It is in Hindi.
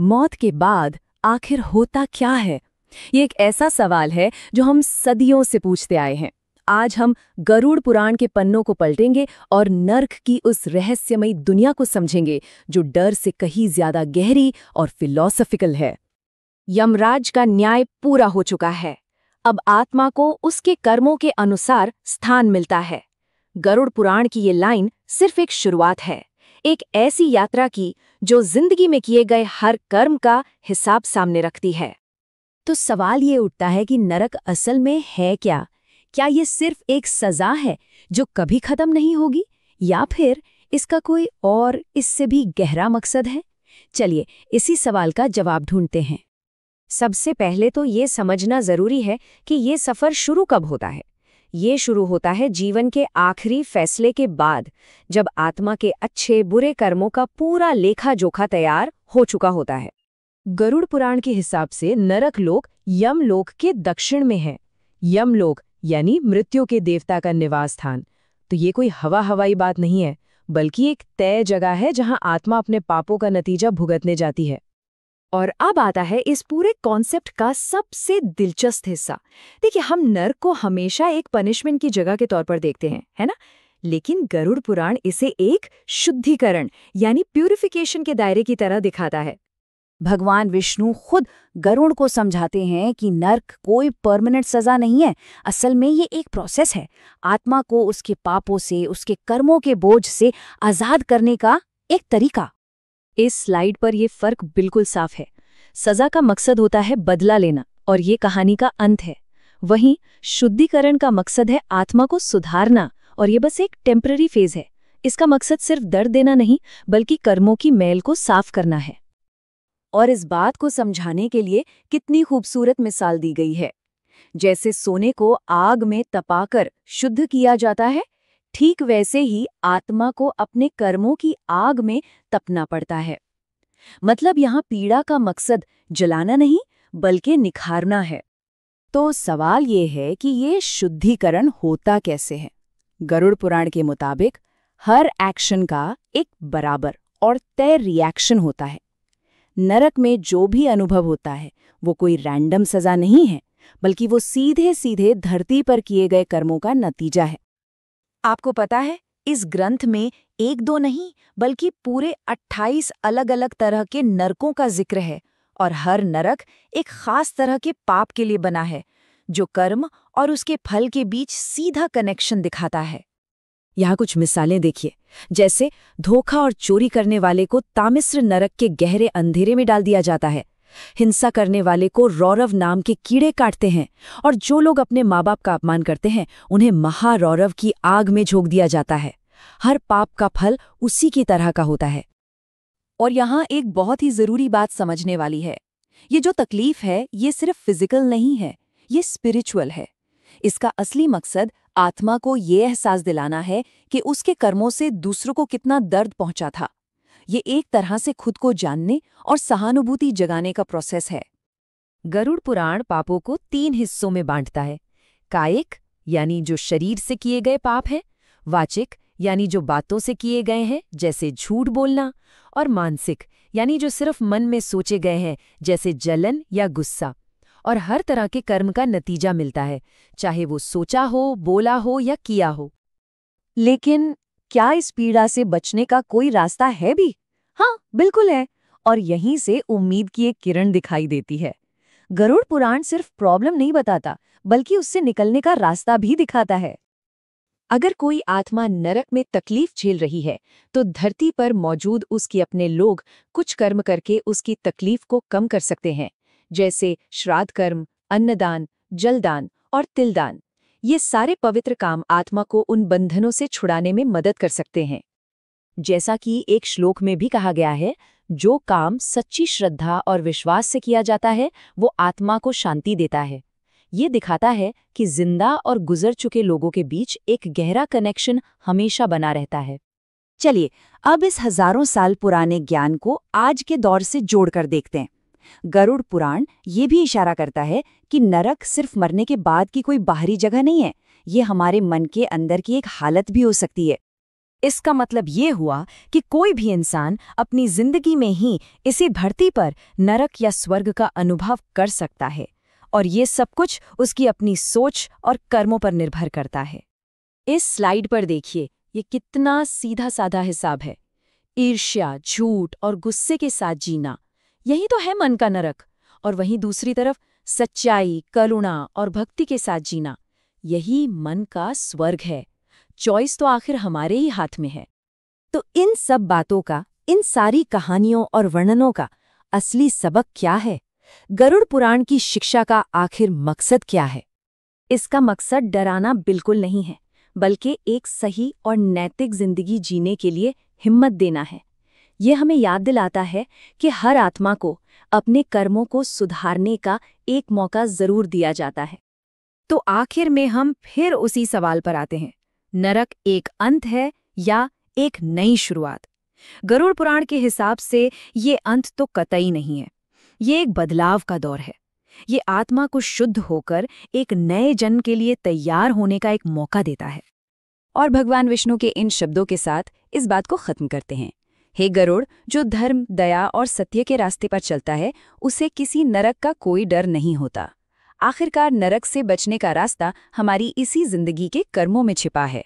मौत के बाद आखिर होता क्या है? ये एक ऐसा सवाल है जो हम सदियों से पूछते आए हैं। आज हम गरुड़ पुराण के पन्नों को पलटेंगे और नर्क की उस रहस्यमयी दुनिया को समझेंगे जो डर से कहीं ज्यादा गहरी और फिलॉसफिकल है। यमराज का न्याय पूरा हो चुका है। अब आत्मा को उसके कर्मों के अनुसार स्थान मिलता है। गरुड़ पुराण की ये लाइन सिर्फ एक शुरुआत है, एक ऐसी यात्रा की जो जिंदगी में किए गए हर कर्म का हिसाब सामने रखती है। तो सवाल ये उठता है कि नरक असल में है क्या? क्या ये सिर्फ एक सजा है जो कभी खत्म नहीं होगी, या फिर इसका कोई और इससे भी गहरा मकसद है? चलिए इसी सवाल का जवाब ढूंढते हैं। सबसे पहले तो ये समझना जरूरी है कि ये सफर शुरू कब होता है। ये शुरू होता है जीवन के आखिरी फैसले के बाद, जब आत्मा के अच्छे बुरे कर्मों का पूरा लेखा जोखा तैयार हो चुका होता है। गरुड़ पुराण के हिसाब से नरक लोक यमलोक के दक्षिण में है। यमलोक यानी मृत्यु के देवता का निवास स्थान। तो ये कोई हवाई बात नहीं है, बल्कि एक तय जगह है जहां आत्मा अपने पापों का नतीजा भुगतने जाती है। और अब आता है इस पूरे कॉन्सेप्ट का सबसे दिलचस्प हिस्सा। देखिए, हम नर्क को हमेशा एक पनिशमेंट की जगह के तौर पर देखते हैं, है ना? लेकिन गरुड़ पुराण इसे एक शुद्धिकरण यानी प्यूरिफिकेशन के दायरे की तरह दिखाता है। भगवान विष्णु खुद गरुड़ को समझाते हैं कि नर्क कोई परमानेंट सजा नहीं है। असल में ये एक प्रोसेस है, आत्मा को उसके पापों से, उसके कर्मों के बोझ से आजाद करने का एक तरीका। इस स्लाइड पर यह फर्क बिल्कुल साफ है। सजा का मकसद होता है बदला लेना और ये कहानी का अंत है। वहीं शुद्धिकरण का मकसद है आत्मा को सुधारना, और ये बस एक टेम्पररी फेज है। इसका मकसद सिर्फ दर्द देना नहीं, बल्कि कर्मों की मैल को साफ करना है। और इस बात को समझाने के लिए कितनी खूबसूरत मिसाल दी गई है। जैसे सोने को आग में तपाकर शुद्ध किया जाता है, ठीक वैसे ही आत्मा को अपने कर्मों की आग में तपना पड़ता है। मतलब यहाँ पीड़ा का मकसद जलाना नहीं, बल्कि निखारना है। तो सवाल ये है कि ये शुद्धिकरण होता कैसे है? गरुड़ पुराण के मुताबिक हर एक्शन का एक बराबर और तय रिएक्शन होता है। नरक में जो भी अनुभव होता है वो कोई रैंडम सजा नहीं है, बल्कि वो सीधे सीधे धरती पर किए गए कर्मों का नतीजा है। आपको पता है, इस ग्रंथ में एक दो नहीं बल्कि पूरे 28 अलग अलग तरह के नरकों का जिक्र है, और हर नरक एक खास तरह के पाप के लिए बना है, जो कर्म और उसके फल के बीच सीधा कनेक्शन दिखाता है। यहाँ कुछ मिसालें देखिए। जैसे धोखा और चोरी करने वाले को तामिस्र नरक के गहरे अंधेरे में डाल दिया जाता है। हिंसा करने वाले को रौरव नाम के कीड़े काटते हैं, और जो लोग अपने माँ बाप का अपमान करते हैं उन्हें महारौरव की आग में झोंक दिया जाता है। हर पाप का फल उसी की तरह का होता है। और यहाँ एक बहुत ही जरूरी बात समझने वाली है। ये जो तकलीफ है ये सिर्फ फिजिकल नहीं है, ये स्पिरिचुअल है। इसका असली मकसद आत्मा को ये एहसास दिलाना है कि उसके कर्मों से दूसरों को कितना दर्द पहुंचा था। ये एक तरह से खुद को जानने और सहानुभूति जगाने का प्रोसेस है। गरुड़ पुराण पापों को 3 हिस्सों में बांटता है। कायिक यानी जो शरीर से किए गए पाप हैं, वाचिक यानी जो बातों से किए गए हैं जैसे झूठ बोलना, और मानसिक यानी जो सिर्फ मन में सोचे गए हैं जैसे जलन या गुस्सा। और हर तरह के कर्म का नतीजा मिलता है, चाहे वो सोचा हो, बोला हो या किया हो। लेकिन क्या इस पीड़ा से बचने का कोई रास्ता है भी? हाँ, बिल्कुल है। और यहीं से उम्मीद की एक किरण दिखाई देती है। गरुड़ पुराण सिर्फ प्रॉब्लम नहीं बताता, बल्कि उससे निकलने का रास्ता भी दिखाता है। अगर कोई आत्मा नरक में तकलीफ झेल रही है, तो धरती पर मौजूद उसके अपने लोग कुछ कर्म करके उसकी तकलीफ को कम कर सकते हैं, जैसे श्राद्ध कर्म, अन्नदान, जलदान और तिलदान। ये सारे पवित्र काम आत्मा को उन बंधनों से छुड़ाने में मदद कर सकते हैं। जैसा कि एक श्लोक में भी कहा गया है, जो काम सच्ची श्रद्धा और विश्वास से किया जाता है वो आत्मा को शांति देता है। ये दिखाता है कि जिंदा और गुजर चुके लोगों के बीच एक गहरा कनेक्शन हमेशा बना रहता है। चलिए अब इस हजारों साल पुराने ज्ञान को आज के दौर से जोड़कर देखते हैं। गरुड़ पुराण ये भी इशारा करता है कि नरक सिर्फ मरने के बाद की कोई बाहरी जगह नहीं है, ये हमारे मन के अंदर की एक हालत भी हो सकती है। इसका मतलब ये हुआ कि कोई भी इंसान अपनी जिंदगी में ही इसी धरती पर नरक या स्वर्ग का अनुभव कर सकता है, और ये सब कुछ उसकी अपनी सोच और कर्मों पर निर्भर करता है। इस स्लाइड पर देखिए, ये कितना सीधा साधा हिसाब है। ईर्ष्या, झूठ और गुस्से के साथ जीना, यही तो है मन का नरक। और वहीं दूसरी तरफ सच्चाई, करुणा और भक्ति के साथ जीना, यही मन का स्वर्ग है। चॉइस तो आखिर हमारे ही हाथ में है। तो इन सब बातों का, इन सारी कहानियों और वर्णनों का असली सबक क्या है? गरुड़ पुराण की शिक्षा का आखिर मकसद क्या है? इसका मकसद डराना बिल्कुल नहीं है, बल्कि एक सही और नैतिक जिंदगी जीने के लिए हिम्मत देना है। ये हमें याद दिलाता है कि हर आत्मा को अपने कर्मों को सुधारने का एक मौका जरूर दिया जाता है। तो आखिर में हम फिर उसी सवाल पर आते हैं, नरक एक अंत है या एक नई शुरुआत? गरुड़ पुराण के हिसाब से ये अंत तो कतई नहीं है। ये एक बदलाव का दौर है। ये आत्मा को शुद्ध होकर एक नए जन्म के लिए तैयार होने का एक मौका देता है। और भगवान विष्णु के इन शब्दों के साथ इस बात को खत्म करते हैं। हे गरुड़, जो धर्म, दया और सत्य के रास्ते पर चलता है, उसे किसी नरक का कोई डर नहीं होता। आखिरकार नरक से बचने का रास्ता हमारी इसी जिंदगी के कर्मों में छिपा है।